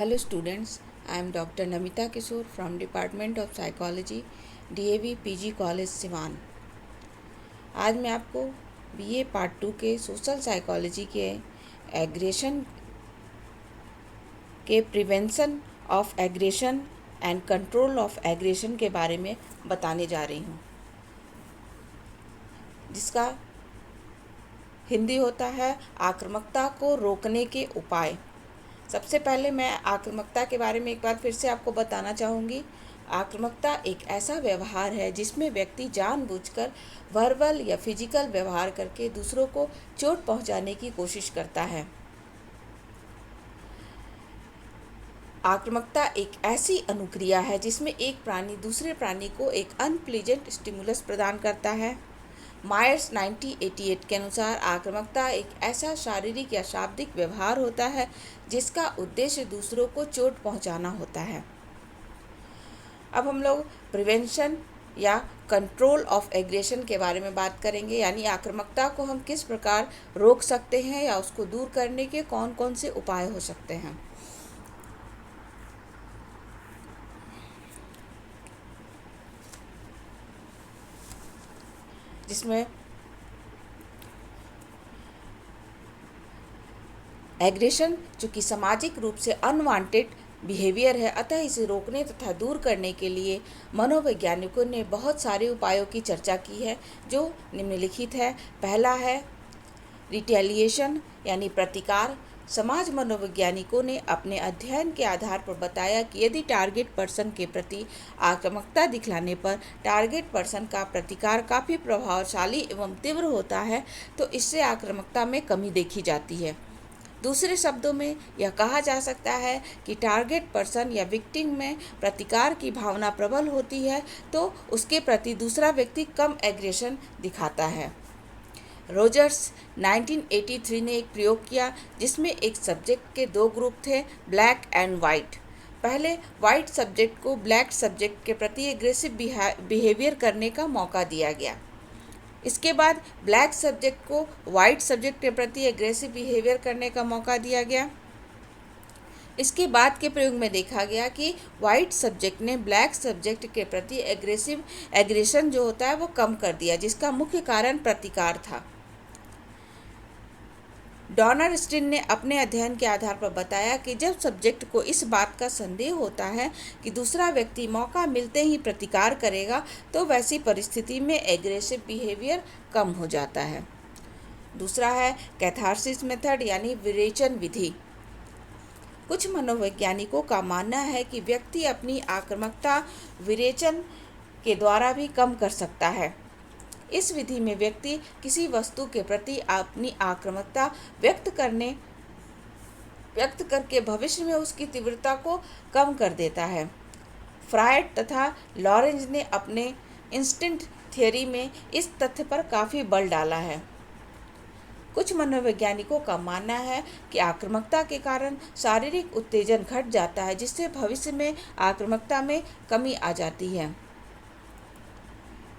Hello students, I am Dr. Namita Kishore from Department of Psychology, DAV PG College Siwan. आज मैं आपको BA part 2 के social psychology के aggression के prevention of aggression and control of aggression के बारे में बताने जा रही हूँ, जिसका हिंदी होता है आक्रामकता को रोकने के उपाय। सबसे पहले मैं आक्रामकता के बारे में एक बार फिर से आपको बताना चाहूँगी। आक्रामकता एक ऐसा व्यवहार है जिसमें व्यक्ति जानबूझकर वर्बल या फिजिकल व्यवहार करके दूसरों को चोट पहुंचाने की कोशिश करता है। आक्रामकता एक ऐसी अनुक्रिया है जिसमें एक प्राणी दूसरे प्राणी को एक अनप्लीजेंट स्टिमुलस प्रदान करता है। मायर्स 1988 के अनुसार आक्रामकता एक ऐसा शारीरिक या शाब्दिक व्यवहार होता है जिसका उद्देश्य दूसरों को चोट पहुंचाना होता है। अब हम लोग प्रिवेंशन या कंट्रोल ऑफ एग्रेशन के बारे में बात करेंगे, यानी आक्रामकता को हम किस प्रकार रोक सकते हैं या उसको दूर करने के कौन कौन से उपाय हो सकते हैं। जिसमें एग्रेशन चूँकि सामाजिक रूप से अनवांटेड बिहेवियर है, अतः इसे रोकने तथा दूर करने के लिए मनोवैज्ञानिकों ने बहुत सारे उपायों की चर्चा की है, जो निम्नलिखित है। पहला है रिटेलिएशन यानी प्रतिकार। समाज मनोवैज्ञानिकों ने अपने अध्ययन के आधार पर बताया कि यदि टारगेट पर्सन के प्रति आक्रामकता दिखलाने पर टारगेट पर्सन का प्रतिकार काफ़ी प्रभावशाली एवं तीव्र होता है, तो इससे आक्रामकता में कमी देखी जाती है। दूसरे शब्दों में यह कहा जा सकता है कि टारगेट पर्सन या विक्टिम में प्रतिकार की भावना प्रबल होती है, तो उसके प्रति दूसरा व्यक्ति कम एग्रेशन दिखाता है। रोजर्स 1983 ने एक प्रयोग किया जिसमें एक सब्जेक्ट के दो ग्रुप थे, ब्लैक एंड वाइट। पहले वाइट सब्जेक्ट को ब्लैक सब्जेक्ट के प्रति एग्रेसिव बिहेवियर करने का मौका दिया गया। इसके बाद ब्लैक सब्जेक्ट को वाइट सब्जेक्ट के प्रति एग्रेसिव बिहेवियर करने का मौका दिया गया। इसके बाद के प्रयोग में देखा गया कि वाइट सब्जेक्ट ने ब्लैक सब्जेक्ट के प्रति एग्रेशन जो होता है वो कम कर दिया, जिसका मुख्य कारण प्रतिकार था। डॉनरस्टीन ने अपने अध्ययन के आधार पर बताया कि जब सब्जेक्ट को इस बात का संदेह होता है कि दूसरा व्यक्ति मौका मिलते ही प्रतिकार करेगा, तो वैसी परिस्थिति में एग्रेसिव बिहेवियर कम हो जाता है। दूसरा है कैथारसिस मेथड यानी विरेचन विधि। कुछ मनोवैज्ञानिकों का मानना है कि व्यक्ति अपनी आक्रामकता विरेचन के द्वारा भी कम कर सकता है। इस विधि में व्यक्ति किसी वस्तु के प्रति अपनी आक्रामकता व्यक्त करके भविष्य में उसकी तीव्रता को कम कर देता है। फ्रायड तथा लॉरेंज ने अपने इंस्टिंक्ट थियरी में इस तथ्य पर काफ़ी बल डाला है। कुछ मनोवैज्ञानिकों का मानना है कि आक्रामकता के कारण शारीरिक उत्तेजन घट जाता है, जिससे भविष्य में आक्रामकता में कमी आ जाती है।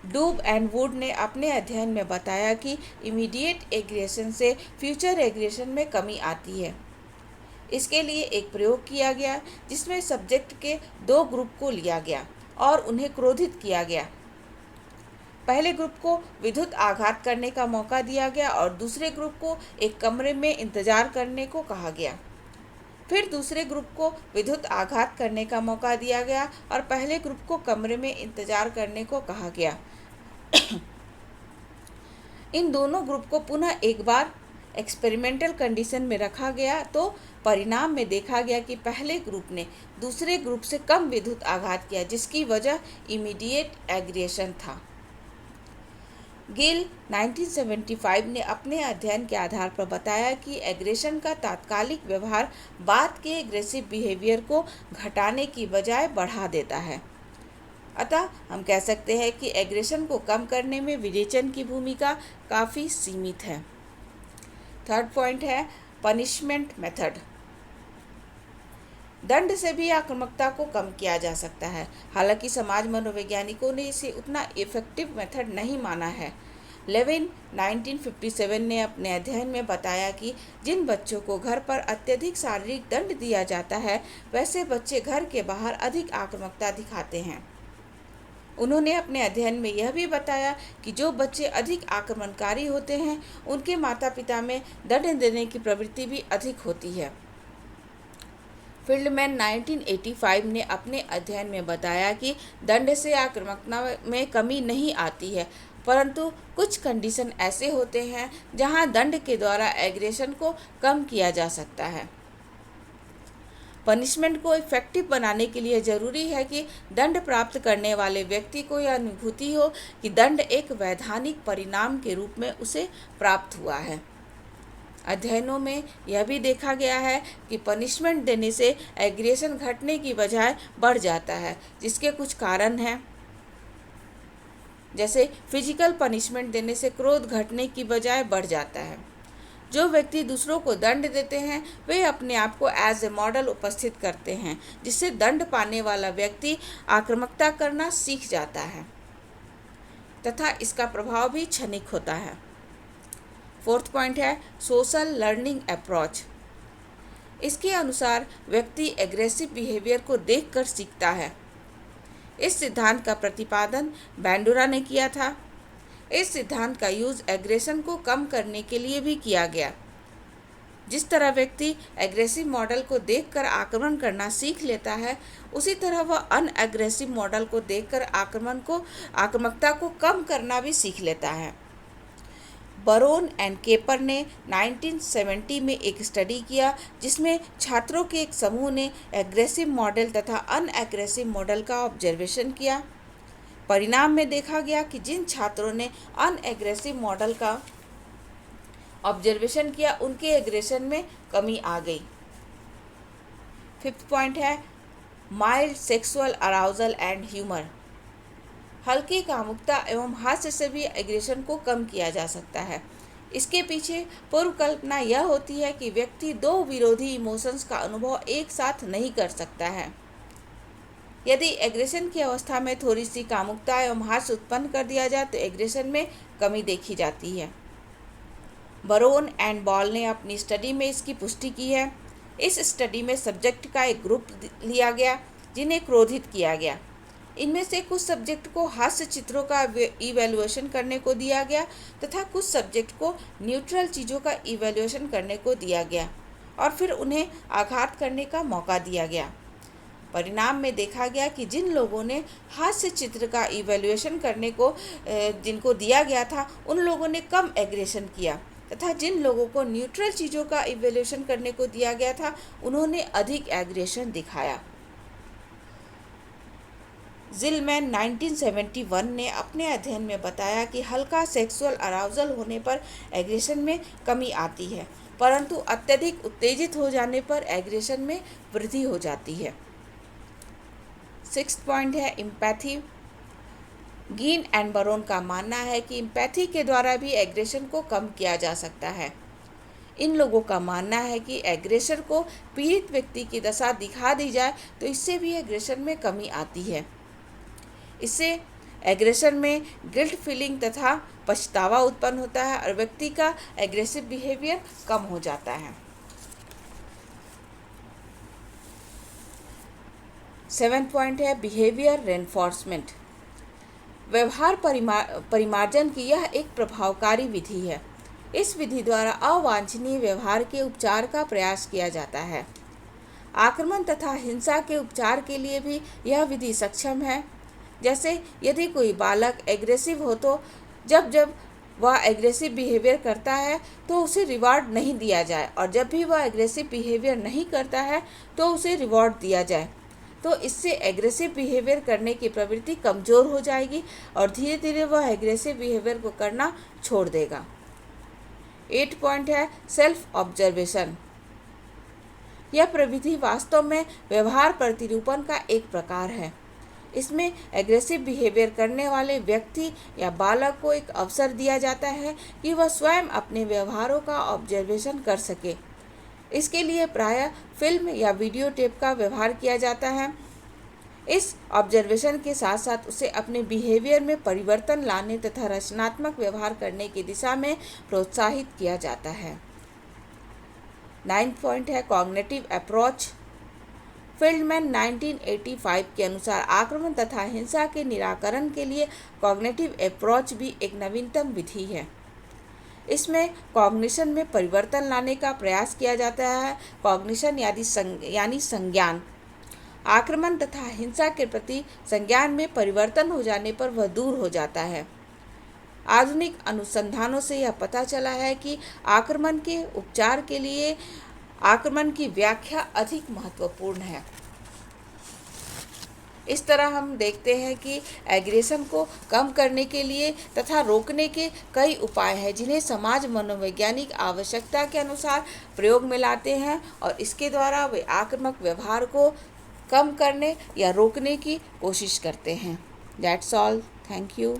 डूब एंड वुड ने अपने अध्ययन में बताया कि इमीडिएट एग्रेशन से फ्यूचर एग्रेशन में कमी आती है। इसके लिए एक प्रयोग किया गया जिसमें सब्जेक्ट के दो ग्रुप को लिया गया और उन्हें क्रोधित किया गया। पहले ग्रुप को विद्युत आघात करने का मौका दिया गया और दूसरे ग्रुप को एक कमरे में इंतजार करने को कहा गया। फिर दूसरे ग्रुप को विद्युत आघात करने का मौका दिया गया और पहले ग्रुप को कमरे में इंतजार करने को कहा गया। इन दोनों ग्रुप को पुनः एक बार एक्सपेरिमेंटल कंडीशन में रखा गया, तो परिणाम में देखा गया कि पहले ग्रुप ने दूसरे ग्रुप से कम विद्युत आघात किया, जिसकी वजह इमीडिएट एग्रेशन था। गिल 1975 ने अपने अध्ययन के आधार पर बताया कि एग्रेशन का तात्कालिक व्यवहार बाद के एग्रेसिव बिहेवियर को घटाने की बजाय बढ़ा देता है। अतः हम कह सकते हैं कि एग्रेशन को कम करने में विरेचन की भूमिका काफ़ी सीमित है। थर्ड पॉइंट है पनिशमेंट मेथड। दंड से भी आक्रामकता को कम किया जा सकता है। हालांकि समाज मनोवैज्ञानिकों ने इसे उतना इफेक्टिव मेथड नहीं माना है। लेविन 1957 ने अपने अध्ययन में बताया कि जिन बच्चों को घर पर अत्यधिक शारीरिक दंड दिया जाता है, वैसे बच्चे घर के बाहर अधिक आक्रामकता दिखाते हैं। उन्होंने अपने अध्ययन में यह भी बताया कि जो बच्चे अधिक आक्रमणकारी होते हैं, उनके माता पिता में दंड देने की प्रवृत्ति भी अधिक होती है। फील्डमैन 1985 ने अपने अध्ययन में बताया कि दंड से आक्रामकता में कमी नहीं आती है, परंतु कुछ कंडीशन ऐसे होते हैं जहां दंड के द्वारा एग्रेशन को कम किया जा सकता है। पनिशमेंट को इफेक्टिव बनाने के लिए जरूरी है कि दंड प्राप्त करने वाले व्यक्ति को यह अनुभूति हो कि दंड एक वैधानिक परिणाम के रूप में उसे प्राप्त हुआ है। अध्ययनों में यह भी देखा गया है कि पनिशमेंट देने से एग्रेशन घटने की बजाय बढ़ जाता है, जिसके कुछ कारण हैं। जैसे फिजिकल पनिशमेंट देने से क्रोध घटने की बजाय बढ़ जाता है। जो व्यक्ति दूसरों को दंड देते हैं, वे अपने आप को एज ए मॉडल उपस्थित करते हैं, जिससे दंड पाने वाला व्यक्ति आक्रामकता करना सीख जाता है तथा इसका प्रभाव भी क्षणिक होता है। फोर्थ पॉइंट है सोशल लर्निंग अप्रोच। इसके अनुसार व्यक्ति एग्रेसिव बिहेवियर को देखकर सीखता है। इस सिद्धांत का प्रतिपादन बैंडोरा ने किया था। इस सिद्धांत का यूज एग्रेशन को कम करने के लिए भी किया गया। जिस तरह व्यक्ति एग्रेसिव मॉडल को देखकर आक्रमण करना सीख लेता है, उसी तरह वह अनएग्रेसिव मॉडल को देखकर आक्रामकता को कम करना भी सीख लेता है। बरोन एंड केपर ने 1970 में एक स्टडी किया, जिसमें छात्रों के एक समूह ने एग्रेसिव मॉडल तथा अनएग्रेसिव मॉडल का ऑब्जर्वेशन किया। परिणाम में देखा गया कि जिन छात्रों ने अनएग्रेसिव मॉडल का ऑब्जर्वेशन किया, उनके एग्रेशन में कमी आ गई। फिफ्थ पॉइंट है mild sexual arousal and humour. हल्की कामुकता एवं हास्य से भी एग्रेशन को कम किया जा सकता है। इसके पीछे पूर्व कल्पना यह होती है कि व्यक्ति दो विरोधी इमोशंस का अनुभव एक साथ नहीं कर सकता है। यदि एग्रेशन की अवस्था में थोड़ी सी कामुकता एवं हास्य उत्पन्न कर दिया जाए तो एग्रेशन में कमी देखी जाती है। बरोन एंड बॉल ने अपनी स्टडी में इसकी पुष्टि की है। इस स्टडी में सब्जेक्ट का एक ग्रुप लिया गया जिन्हें क्रोधित किया गया। इनमें से कुछ सब्जेक्ट को हास्य चित्रों का इवैल्यूएशन करने को दिया गया तथा कुछ सब्जेक्ट को न्यूट्रल चीज़ों का इवैल्यूएशन करने को दिया गया और फिर उन्हें आघात करने का मौका दिया गया। परिणाम में देखा गया कि जिन लोगों ने हास्य चित्र का इवैल्यूएशन करने को जिनको दिया गया था, उन लोगों ने कम एग्रेशन किया तथा जिन लोगों को न्यूट्रल चीज़ों का इवैल्यूएशन करने को दिया गया था, उन्होंने अधिक एग्रेशन दिखाया। जिलमैन 1971 ने अपने अध्ययन में बताया कि हल्का सेक्सुअल अराउजल होने पर एग्रेशन में कमी आती है, परंतु अत्यधिक उत्तेजित हो जाने पर एग्रेशन में वृद्धि हो जाती है। सिक्स्थ पॉइंट है एम्पैथी। गीन एंड बरोन का मानना है कि एम्पैथी के द्वारा भी एग्रेशन को कम किया जा सकता है। इन लोगों का मानना है कि एग्रेसर को पीड़ित व्यक्ति की दशा दिखा दी जाए तो इससे भी एग्रेशन में कमी आती है। इससे एग्रेशन में गिल्ट फीलिंग तथा पछतावा उत्पन्न होता है और व्यक्ति का एग्रेसिव बिहेवियर कम हो जाता है। सेवेंथ पॉइंट है बिहेवियर रेनफोर्समेंट। व्यवहार परिमार्जन की यह एक प्रभावकारी विधि है। इस विधि द्वारा अवांछनीय व्यवहार के उपचार का प्रयास किया जाता है। आक्रमण तथा हिंसा के उपचार के लिए भी यह विधि सक्षम है। जैसे यदि कोई बालक एग्रेसिव हो तो जब वह एग्रेसिव बिहेवियर करता है तो उसे रिवार्ड नहीं दिया जाए, और जब भी वह एग्रेसिव बिहेवियर नहीं करता है तो उसे रिवॉर्ड दिया जाए, तो इससे एग्रेसिव बिहेवियर करने की प्रवृत्ति कमज़ोर हो जाएगी और धीरे धीरे वह एग्रेसिव बिहेवियर को करना छोड़ देगा। 8 पॉइंट है सेल्फ ऑब्जर्वेशन। यह प्रविधि वास्तव में व्यवहार प्रतिरूपण का एक प्रकार है। इसमें एग्रेसिव बिहेवियर करने वाले व्यक्ति या बालक को एक अवसर दिया जाता है कि वह स्वयं अपने व्यवहारों का ऑब्जर्वेशन कर सके। इसके लिए प्रायः फिल्म या वीडियो टेप का व्यवहार किया जाता है। इस ऑब्जर्वेशन के साथ साथ उसे अपने बिहेवियर में परिवर्तन लाने तथा रचनात्मक व्यवहार करने की दिशा में प्रोत्साहित किया जाता है। 9th पॉइंट है कॉग्निटिव अप्रोच। फील्डमैन 1985 के अनुसार आक्रमण तथा हिंसा के निराकरण के लिए कॉग्निटिव अप्रोच भी एक नवीनतम विधि है। इसमें कॉग्निशन में परिवर्तन लाने का प्रयास किया जाता है। कॉग्निशन यानी संज्ञान। आक्रमण तथा हिंसा के प्रति संज्ञान में परिवर्तन हो जाने पर वह दूर हो जाता है। आधुनिक अनुसंधानों से यह पता चला है कि आक्रमण के उपचार के लिए आक्रमण की व्याख्या अधिक महत्वपूर्ण है। इस तरह हम देखते हैं कि एग्रेशन को कम करने के लिए तथा रोकने के कई उपाय हैं जिन्हें समाज मनोवैज्ञानिक आवश्यकता के अनुसार प्रयोग में लाते हैं और इसके द्वारा वे आक्रामक व्यवहार को कम करने या रोकने की कोशिश करते हैं। That's all. Thank you.